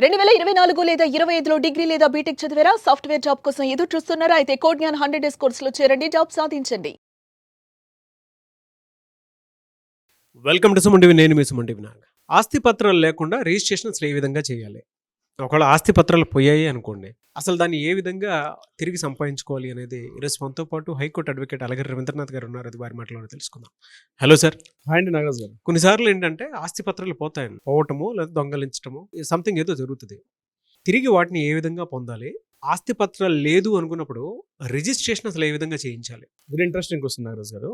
2024 లేదా 25లో డిగ్రీ లేదా బీటెక్ చదివారా? సాఫ్ట్‌వేర్ జాబ్ కోసం ఎదురు చూస్తున్నారా? అయితే కోడ్ జ్ఞాన్ 100 డేస్ కోర్సులో చేరండి, జాబ్ సాధించండి. Welcome to Suman TV. నేను మీ సుమన్ టీవీ నాగ్. ఆస్తి పత్రాలు లేకుండా రిజిస్ట్రేషన్ అసలు ఏ విధంగా చేయాలి? ఒకవేళ ఆస్తి పత్రాలు పోయాయి అనుకోండి, అసలు దాన్ని ఏ విధంగా తిరిగి సంపాదించుకోవాలి అనేది ఈరోజు మనతో పాటు హైకోర్టు అడ్వకేట్ అలగిరి రవీంద్రనాథ్ గారు ఉన్నారు. అది వారి మాటలో తెలుసుకుందాం. Hello sir. హాయ్ అండి నాగరాజు గారు. కొన్నిసార్లు ఏంటంటే ఆస్తి పత్రాలు పోతాయండి, పోవటము లేదా దొంగలించటము, సంథింగ్ ఏదో జరుగుతుంది. తిరిగి వాటిని ఏ విధంగా పొందాలి? ఆస్తి పత్రాలు లేదు అనుకున్నప్పుడు రిజిస్ట్రేషన్ అసలు ఏ విధంగా చేయించాలి? వెరీ ఇంట్రెస్టింగ్ క్వశ్చన్ నాగరాజు గారు.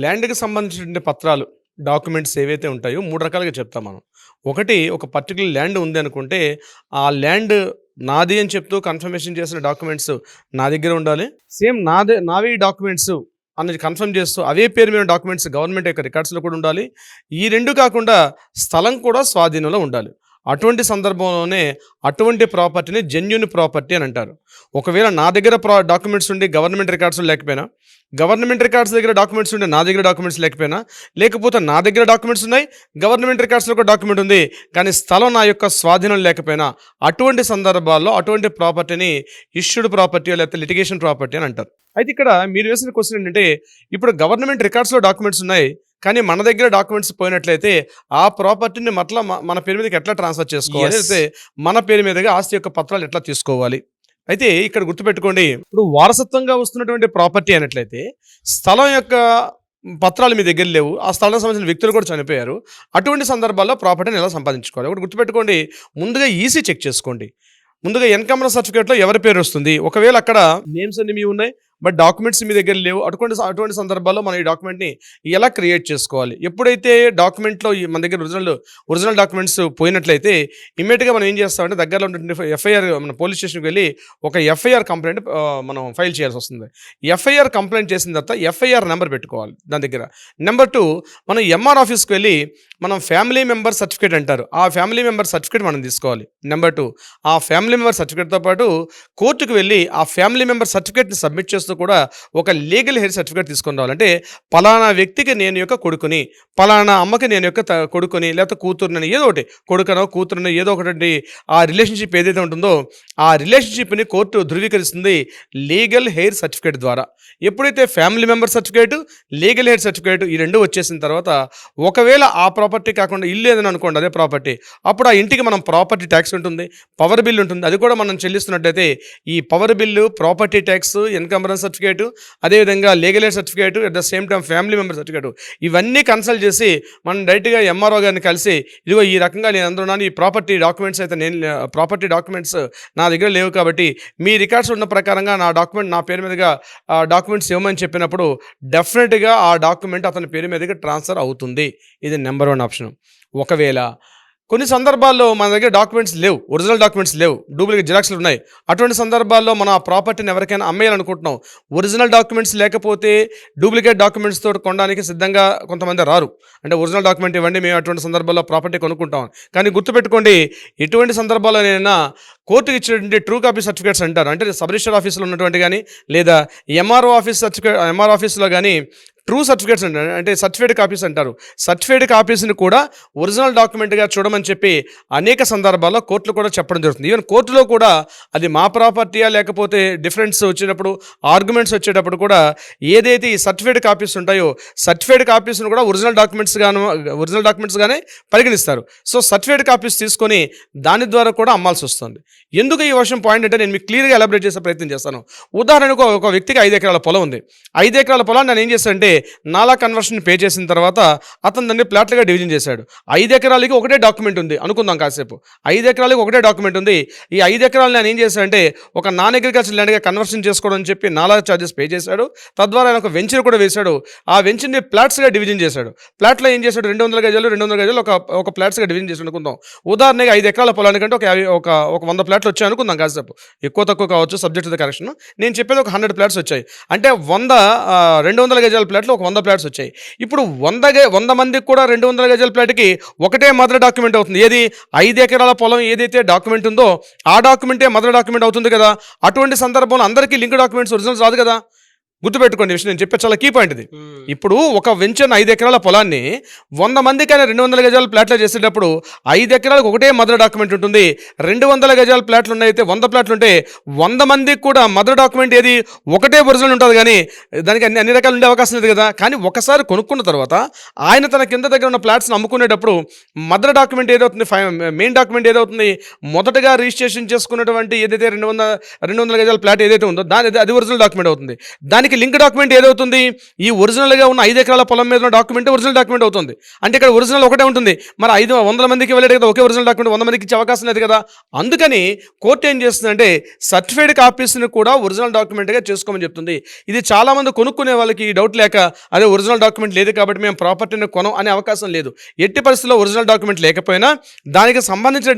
ల్యాండ్కి సంబంధించిన పత్రాలు, డాక్యుమెంట్స్ ఏవైతే ఉంటాయో 3 రకాలుగా చెప్తాం మనం. ఒకటి, ఒక పర్టికులర్ ల్యాండ్ ఉంది అనుకుంటే ఆ ల్యాండ్ నాది అని చెప్తూ కన్ఫర్మేషన్ చేసిన డాక్యుమెంట్స్ నా దగ్గర ఉండాలి. సేమ్ నావే డాక్యుమెంట్స్ అనేది కన్ఫర్మ్ చేస్తూ అవే పేరు మీద డాక్యుమెంట్స్ గవర్నమెంట్ యొక్క రికార్డ్స్లో కూడా ఉండాలి. ఈ రెండు కాకుండా స్థలం కూడా స్వాధీనంలో ఉండాలి. అటువంటి సందర్భంలోనే అటువంటి ప్రాపర్టీని జెన్యూన్ ప్రాపర్టీ అని అంటారు. ఒకవేళ నా దగ్గర డాక్యుమెంట్స్ ఉండి గవర్నమెంట్ రికార్డ్స్ లేకపోయినా, గవర్నమెంట్ రికార్డ్స్ దగ్గర డాక్యుమెంట్స్ ఉండి నా దగ్గర డాక్యుమెంట్స్ లేకపోయినా, లేకపోతే నా దగ్గర డాక్యుమెంట్స్ ఉన్నాయి, గవర్నమెంట్ రికార్డ్స్లో ఒక డాక్యుమెంట్ ఉంది, కానీ స్థలం నా యొక్క స్వాధీనం లేకపోయినా, అటువంటి సందర్భాల్లో అటువంటి ప్రాపర్టీని ఇష్యూడ్ ప్రాపర్టీ లేకపోతే లిటిగేషన్ ప్రాపర్టీ అని అంటారు. అయితే ఇక్కడ మీరు వేసిన క్వశ్చన్ ఏంటంటే, ఇప్పుడు గవర్నమెంట్ రికార్డ్స్లో డాక్యుమెంట్స్ ఉన్నాయి కానీ మన దగ్గర డాక్యుమెంట్స్ పోయినట్లయితే ఆ ప్రాపర్టీని మన పేరు మీదకి ఎట్లా ట్రాన్స్ఫర్ చేసుకోవాలి, అయితే మన పేరు మీదుగా ఆస్తి యొక్క పత్రాలు ఎట్లా తీసుకోవాలి? అయితే ఇక్కడ గుర్తుపెట్టుకోండి, ఇప్పుడు వారసత్వంగా వస్తున్నటువంటి ప్రాపర్టీ అయినట్లయితే స్థలం యొక్క పత్రాలు మీ దగ్గర లేవు, ఆ స్థలానికి సంబంధించిన వ్యక్తులు కూడా చనిపోయారు. అటువంటి సందర్భాల్లో ప్రాపర్టీని ఎలా సంపాదించుకోవాలి? ఒకటి గుర్తుపెట్టుకోండి, ముందుగా ఈసీ చెక్ చేసుకోండి. ముందుగా ఎన్కమర్ సర్టిఫికేట్లో ఎవరి పేరు వస్తుంది? ఒకవేళ అక్కడ నేమ్స్ అన్ని మీ ఉన్నాయి బట్ డాక్యుమెంట్స్ మీ దగ్గర లేవు, అటువంటి సందర్భాల్లో మనం ఈ డాక్యుమెంట్ని ఎలా క్రియేట్ చేసుకోవాలి? ఎప్పుడైతే డాక్యుమెంట్లో మన దగ్గర ఒరిజినల్ డాక్యుమెంట్స్ పోయినట్లయితే ఇమ్మీడియట్గా మనం ఏం చేస్తామంటే దగ్గరలో ఉన్నటువంటి ఎఫ్ఐఆర్, మన పోలీస్ స్టేషన్కి వెళ్ళి ఒక ఎఫ్ఐఆర్ కంప్లైంట్ మనం ఫైల్ చేయాల్సి వస్తుంది. ఎఫ్ఐఆర్ కంప్లైంట్ చేసిన తర్వాత ఎఫ్ఐఆర్ నెంబర్ పెట్టుకోవాలి దాని దగ్గర. నెంబర్ 2, మనం ఎంఆర్ ఆఫీస్కి వెళ్ళి మనం ఫ్యామిలీ మెంబర్ సర్టిఫికేట్ అంటారు, ఆ ఫ్యామిలీ మెంబర్ సర్టిఫికేట్ మనం తీసుకోవాలి. నెంబర్ 2, ఆ ఫ్యామిలీ మెంబర్ సర్టిఫికేట్తో పాటు కోర్టుకు వెళ్ళి ఆ ఫ్యామిలీ మెంబర్ సర్టిఫికేట్ని సబ్మిట్ చేస్తూ కూడా ఒక లీగల్ హెయిర్ సర్టిఫికేట్ తీసుకొని రావాలి. అంటే పలానా వ్యక్తికి నేను యొక్క కొడుకుని, పలానా అమ్మకి నేను యొక్క కొడుకుని లేకపోతే కూతురుని, ఏదో ఒకటి కొడుకునో కూతురునో ఏదో ఒకటి ఆ రిలేషన్షిప్ ఏదైతే ఉంటుందో ఆ రిలేషన్షిప్ని కోర్టు ధృవీకరిస్తుంది లీగల్ హెయిర్ సర్టిఫికేట్ ద్వారా. ఎప్పుడైతే family member certificate, legal heir certificate ఈ రెండు వచ్చేసిన తర్వాత, ఒకవేళ ఆ ప్రాపర్టీ కాకుండా ఇల్లు ఏదైనా అనుకోండి అదే ప్రాపర్టీ, అప్పుడు ఆ ఇంటికి మనం ప్రాపర్టీ ట్యాక్స్ ఉంటుంది, పవర్ బిల్ ఉంటుంది, అది కూడా మనం చెల్లిస్తున్నట్టయితే ఈ power bill, property tax, encumbrance certificate, అదేవిధంగా legal aid certificate, at the same time family member certificate, ఇవన్నీ కన్సల్ట్ చేసి మనం డైరెక్ట్గా ఎంఆర్ఓ గారిని కలిసి ఇదిగో ఈ రకంగా నేను అందున్నాను, ఈ ప్రాపర్టీ డాక్యుమెంట్స్ అయితే ప్రాపర్టీ డాక్యుమెంట్స్ నా దగ్గర లేవు కాబట్టి మీ రికార్డ్స్ ఉన్న ప్రకారంగా నా పేరు మీదుగా డాక్యుమెంట్స్ ఇవ్వమని చెప్పినప్పుడు డెఫినెట్గా ఆ డాక్యుమెంట్ అతని పేరు మీదుగా ట్రాన్స్ఫర్ అవుతుంది. ఇది నెంబర్ 1 ఆప్షన్. ఒకవేళ కొన్ని సందర్భాల్లో మన దగ్గర డాక్యుమెంట్స్ లేవు, ఒరిజినల్ డాక్యుమెంట్స్ లేవు, డూప్లికేట్ జిరాక్స్లు ఉన్నాయి, అటువంటి సందర్భాల్లో మనం ఆ ప్రాపర్టీని ఎవరికైనా అమ్మేయాలనుకుంటున్నాం, ఒరిజినల్ డాక్యుమెంట్స్ లేకపోతే డూప్లికేట్ డాక్యుమెంట్స్ తోటి కొనడానికి సిద్ధంగా కొంతమంది రారు. అంటే ఒరిజినల్ డాక్యుమెంట్ ఇవ్వండి, మేము అటువంటి సందర్భాల్లో ప్రాపర్టీ కొనుక్కుంటాం. కానీ గుర్తుపెట్టుకోండి, ఎటువంటి సందర్భాల్లోనైనా కోర్టుకి ఇచ్చినటువంటి ట్రూ కాపీ సర్టిఫికేట్స్ అంటారు. అంటే సబ్ రిజిస్టర్ ఆఫీసులో ఉన్నటువంటి కానీ లేదా ఎంఆర్ఓ ఆఫీస్లో కానీ ట్రూ సర్టిఫికేట్స్ అంటే సర్టిఫైడ్ కాపీస్ అంటారు. సర్టిఫైడ్ కాపీస్ని కూడా ఒరిజినల్ డాక్యుమెంట్గా చూడమని చెప్పి అనేక సందర్భాల్లో కోర్టులు కూడా చెప్పడం జరుగుతుంది. ఈవెన్ కోర్టులో కూడా అది మా ప్రాపర్టీయా లేకపోతే డిఫరెన్స్ వచ్చినప్పుడు, ఆర్గ్యుమెంట్స్ వచ్చేటప్పుడు కూడా ఏదైతే ఈ సర్టిఫైడ్ కాపీస్ ఉంటాయో సర్టిఫైడ్ కాపీస్ను కూడా ఒరిజినల్ డాక్యుమెంట్స్గానే పరిగణిస్తారు. సో సర్టిఫైడ్ కాపీస్ తీసుకొని దాని ద్వారా కూడా అమ్మాల్సి వస్తుంది. ఎందుకు ఈ విషయం పాయింట్ అంటే నేను మీకు క్లియర్గా ఎలాబరేట్ చేసే ప్రయత్నం చేస్తాను. ఉదాహరణకు ఒక వ్యక్తికి 5 ఎకరాల పొలం ఉంది. 5 ఎకరాల పొలాన్ని నేను ఏం చేస్తానంటే నాలా కన్వర్షన్ పే చేసిన తర్వాత అతను దాన్ని ప్లాట్లుగా డివిజన్ చేశాడు. 5 ఎకరాలకి ఒకటే డాక్యుమెంట్ ఉంది అనుకుందాం కాసేపు. 5 ఎకరాలకి ఒకటే డాక్యుమెంట్ ఉంది. ఈ 5 ఎకరాలు నేను ఏం చేశానంటే ఒక నాన్ అగ్రికల్చర్ ల్యాండ్గా కన్వర్షన్ చేసుకోవడం అని చెప్పి నాలా ఛార్జెస్ పే చేశాడు. తద్వారా ఆయన ఒక వెంచర్ కూడా వేశాడు. ఆ వెంచర్ని ప్లాట్స్గా డివిజన్ చేశాడు. ప్లాట్లో ఏం చేశాడు, 200 గజాలు ఒక ప్లాట్స్గా డివిజన్ చేసి అనుకుందాం. ఉదాహరణగా 5 ఎకరాల పొలానికంటే ఒక 100 ప్లాట్లు వచ్చాయి అనుకుందాం కాసేపు, ఎక్కువ తక్కువ కావచ్చు సబ్జెక్ట్ ద కరెక్షన్. నేను చెప్పేది ఒక 100 ప్లాట్స్ వచ్చాయి అంటే 200 గజాల ప్లాట్లు ఒక 100 ప్లాట్స్ వచ్చాయి. ఇప్పుడు 100 మందికి కూడా 200 గజాల ప్లాట్కి ఒకటే మదర్ డాక్యుమెంట్ అవుతుంది. ఏది 5 ఎకరాల పొలం ఏదైతే డాక్యుమెంట్ ఉందో ఆ డాక్యుమెంటే మదర్ డాక్యుమెంట్ అవుతుంది కదా. అటువంటి సందర్భంలో అందరికీ లింక్ డాక్యుమెంట్స్ ఒరిజినల్స్ రాదు కదా. గుర్తుపెట్టుకోండి ఈ విషయం నేను చెప్పే చాలా కీ పాయింట్ ఇది. ఇప్పుడు ఒక వెంచర్ 5 ఎకరాల పొలాన్ని 100 మందికైనా 200 గజాల ప్లాట్లు చేసేటప్పుడు 5 ఎకరాలకు ఒకటే మదర్ డాక్యుమెంట్ ఉంటుంది. 200 గజాల ప్లాట్లు ఉన్నాయితే 100 ప్లాట్లు ఉంటే 100 మందికి కూడా మదర్ డాక్యుమెంట్ ఏది ఒకటే ఒరిజినల్ ఉంటుంది, కానీ దానికి అన్ని రకాలు ఉండే అవకాశం లేదు కదా. కానీ ఒకసారి కొనుక్కున్న తర్వాత ఆయన తన కింద దగ్గర ఉన్న ప్లాట్స్ని అమ్ముకునేటప్పుడు మదర్ డాక్యుమెంట్ ఏదవుతుంది, మెయిన్ డాక్యుమెంట్ ఏదవుతుంది, మొదటగా రిజిస్ట్రేషన్ చేసుకున్నటువంటి ఏదైతే 200 గజాల ప్లాట్ ఏదైతే ఉందో అది ఒరిజినల్ డాక్యుమెంట్ అవుతుంది. దానికి లింక్ డాక్యుమెంట్ ఏదవుతుంది, ఈ ఒరిజినల్గా ఉన్న 5 ఎకరాల పొలం మీద ఉన్న డాక్యుమెంట్ ఒరిజినల్ డాక్యుమెంట్ అవుతుంది. అంటే ఇక్కడ ఒరిజినల్ ఒకటే ఉంటుంది. మరి 500 మందికి వెళ్ళాడు కదా, ఒకే ఒరిజినల్ డాక్యుమెంట్ 100 మందికి ఇచ్చే అవకాశం లేదు కదా. అందుకని కోర్టు ఏం చేస్తుందంటే సర్టిఫైడ్ కాపీస్ని కూడా ఒరిజినల్ డాక్యుమెంట్గా చేసుకోమని చెప్తుంది. ఇది చాలా మంది కొనుక్కునే వాళ్ళకి ఈ డౌట్ లేక అదే ఒరిజినల్ డాక్యుమెంట్ లేదు కాబట్టి మేము ప్రాపర్టీని కొనం అనే అవకాశం లేదు. ఎట్టి పరిస్థితుల్లో ఒరిజినల్ డాక్యుమెంట్ లేకపోయినా దానికి సంబంధించిన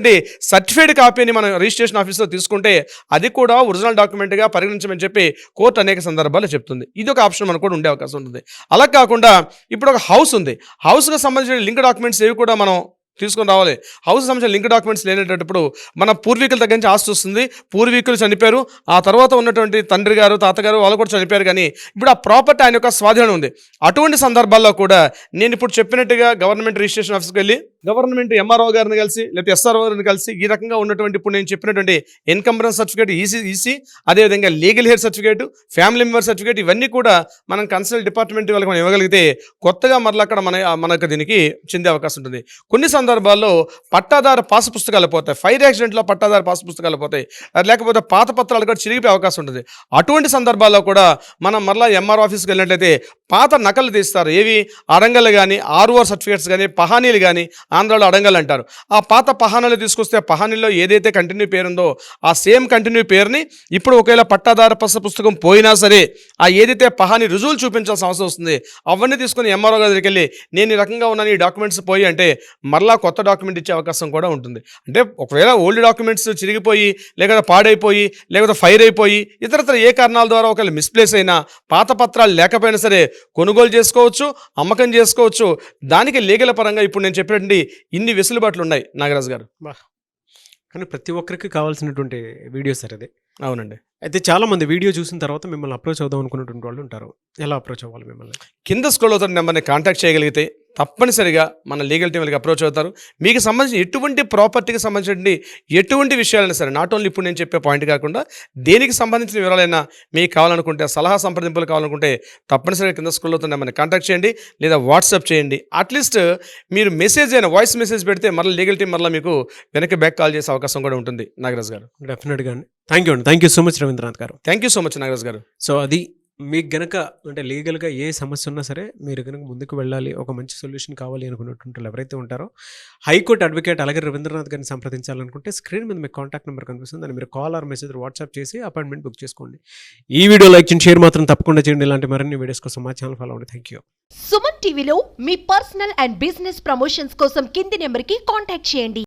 సర్టిఫైడ్ కాపీని మనం రిజిస్ట్రేషన్ ఆఫీస్లో తీసుకుంటే అది కూడా ఒరిజినల్ డాక్యుమెంట్గా పరిగణించమని చెప్పి కోర్టు అనేక సందర్భాల్లో చెప్తుంది. ఇది ఒక ఆప్షన్ మనకు కూడా ఉండే అవకాశం ఉంటుంది. అలా కాకుండా ఇప్పుడు ఒక హౌస్ ఉంది, హౌస్కి సంబంధించిన లింక్ డాక్యుమెంట్స్ ఏవి కూడా మనం తీసుకొని రావాలి. హౌస్ సంబంధించిన లింక్ డాక్యుమెంట్స్ లేనప్పుడు మన పూర్వీకుల దగ్గర నుంచి ఆస్తి వస్తుంది. పూర్వీకులు చనిపోయారు, ఆ తర్వాత ఉన్నటువంటి తండ్రి గారు తాతగారు వాళ్ళు కూడా చనిపోయారు, కానీ ఇప్పుడు ఆ ప్రాపర్టీ ఆయన యొక్క స్వాధీనం ఉంది. అటువంటి సందర్భాల్లో కూడా నేను ఇప్పుడు చెప్పినట్టుగా గవర్నమెంట్ రిజిస్ట్రేషన్ ఆఫీస్కి వెళ్ళి గవర్నమెంట్ ఎంఆర్ఓ గారిని కలిసి లేకపోతే ఎస్ఆర్ఓ గారిని కలిసి ఈ రకంగా ఉన్నటువంటి ఇప్పుడు నేను చెప్పినటువంటి ఎన్కంబరెన్స్ సర్టిఫికేట్ ఈసీ అదేవిధంగా legal heir certificate, family member certificate ఇవన్నీ కూడా మనం కన్సల్ట్ డిపార్ట్మెంట్ వాళ్ళకి మనం ఇవ్వగలిగితే కొత్తగా మరలా అక్కడ మనకు దీనికి చెందే అవకాశం ఉంటుంది. కొన్ని సందర్భాల్లో పట్టాదారు పాస్ పుస్తకాలు పోతాయి, ఫైర్ యాక్సిడెంట్లో పట్టాదారు పాస్ పుస్తకాలు పోతాయి, లేకపోతే పాత పత్రాలు కూడా చిరిగిపోయే అవకాశం ఉంటుంది. అటువంటి సందర్భాల్లో కూడా మనం మరలా ఎంఆర్ఓ ఆఫీస్కి వెళ్ళినట్లయితే పాత నకలు తీస్తారు. ఏవి అడంగలు కానీ ఆర్ఓఆర్ సర్టిఫికేట్స్ కానీ పహానీలు కానీ ఆంధ్రాలో అడంగలు అంటారు. ఆ పాత పహానాలు తీసుకొస్తే పహానీలో ఏదైతే కంటిన్యూ పేరు ఉందో ఆ సేమ్ కంటిన్యూ పేరుని ఇప్పుడు ఒకవేళ పట్టాదారు పాస్ పుస్తకం పోయినా సరే ఆ ఏదైతే పహానీ రుజువులు చూపించాల్సిన అవసరం వస్తుంది. అవన్నీ తీసుకుని ఎంఆర్ఓ దగ్గరికి వెళ్ళి నేను ఈ రకంగా ఉన్నాను, ఈ డాక్యుమెంట్స్ పోయి అంటే మరలా కొత్త డాక్యుమెంట్ ఇచ్చే అవకాశం కూడా ఉంటుంది. అంటే ఒకవేళ ఓల్డ్ డాక్యుమెంట్స్ చిరిగిపోయి లేకపోతే పాడైపోయి లేకపోతే ఫైర్ అయిపోయి ఇతరత్ర ఏ కారణాల ద్వారా ఒకవేళ మిస్ప్లేస్ అయినా పాత పత్రాలు లేకపోయినా సరే కొనుగోలు చేసుకోవచ్చు, అమ్మకం చేసుకోవచ్చు. దానికి లీగల్ పరంగా ఇప్పుడు నేను చెప్పినటువంటి ఇన్ని వెసులుబాట్లు ఉన్నాయి నాగరాజు గారు. కానీ ప్రతి ఒక్కరికి కావాల్సినటువంటి వీడియో సార్ అది. అవునండి. అయితే చాలామంది వీడియో చూసిన తర్వాత మిమ్మల్ని అప్రోచ్ అవుదాం అనుకున్నటువంటి వాళ్ళు ఉంటారు. ఎలా అప్రోచ్ అవ్వాలి మిమ్మల్ని? కింద స్క్రోల్ అవుతున్న నెంబర్ని కాంటాక్ట్ చేయగలిగితే తప్పనిసరిగా మన లీగల్ టీం వాళ్ళకి అప్రోచ్ అవుతారు. మీకు సంబంధించిన ఎటువంటి ప్రాపర్టీకి సంబంధించిన ఎటువంటి విషయాలైనా సరే, నాట్ ఓన్లీ ఇప్పుడు నేను చెప్పే పాయింట్ కాకుండా దేనికి సంబంధించిన వివరాలైనా మీకు కావాలనుకుంటే, సలహా సంప్రదింపులు కావాలనుకుంటే తప్పనిసరిగా కింద స్క్రోల్ అవుతున్న నెంబర్ని కాంటాక్ట్ చేయండి లేదా వాట్సాప్ చేయండి. అట్లీస్ట్ మీరు మెసేజ్ అయినా వాయిస్ మెసేజ్ పెడితే మరలా లీగల్ టీం మరలా మీకు వెనక్కి బ్యాక్ కాల్ చేసే అవకాశం కూడా ఉంటుంది నాగరాజ్ గారు. డెఫినెట్గా అండి. థ్యాంక్ యూ అండి. Thank you so much Ravindranath గారు. Thank you so much Nagaraj గారు. సో అది మీకు గనక అంటే లీగల్గా ఏ సమస్య ఉన్నా సరే మీరు కనుక ముందుకు వెళ్ళాలి, ఒక మంచి సొల్యూషన్ కావాలి అనుకున్నటువంటి వాళ్ళు ఎవరైతే ఉంటారో హైకోర్టు అడ్వకేట్ అలాగే రవీంద్రనాథ్ గారిని సంప్రదించాలనుకుంటే స్క్రీన్ మీద మీకు కాంటాక్ట్ నెంబర్ కనిపిస్తుంది. దాన్ని మీరు కాల్ ఆర్ మెసేజ్ వాట్సాప్ చేసి అపాయింట్మెంట్ బుక్ చేసుకోండి. ఈ వీడియో లైక్ చేయండి, షేర్ మాత్రం తప్పకుండా చేయండి. ఇలాంటి మరిన్ని వీడియోస్ కోసం మా ఛానల్ ఫాలో అవ్వండి. Thank you. సుమన్ టీవీలో మీ పర్సనల్ అండ్ బిజినెస్ ప్రమోషన్స్ కోసం కింది నెంబర్కి కాంటాక్ట్ చేయండి.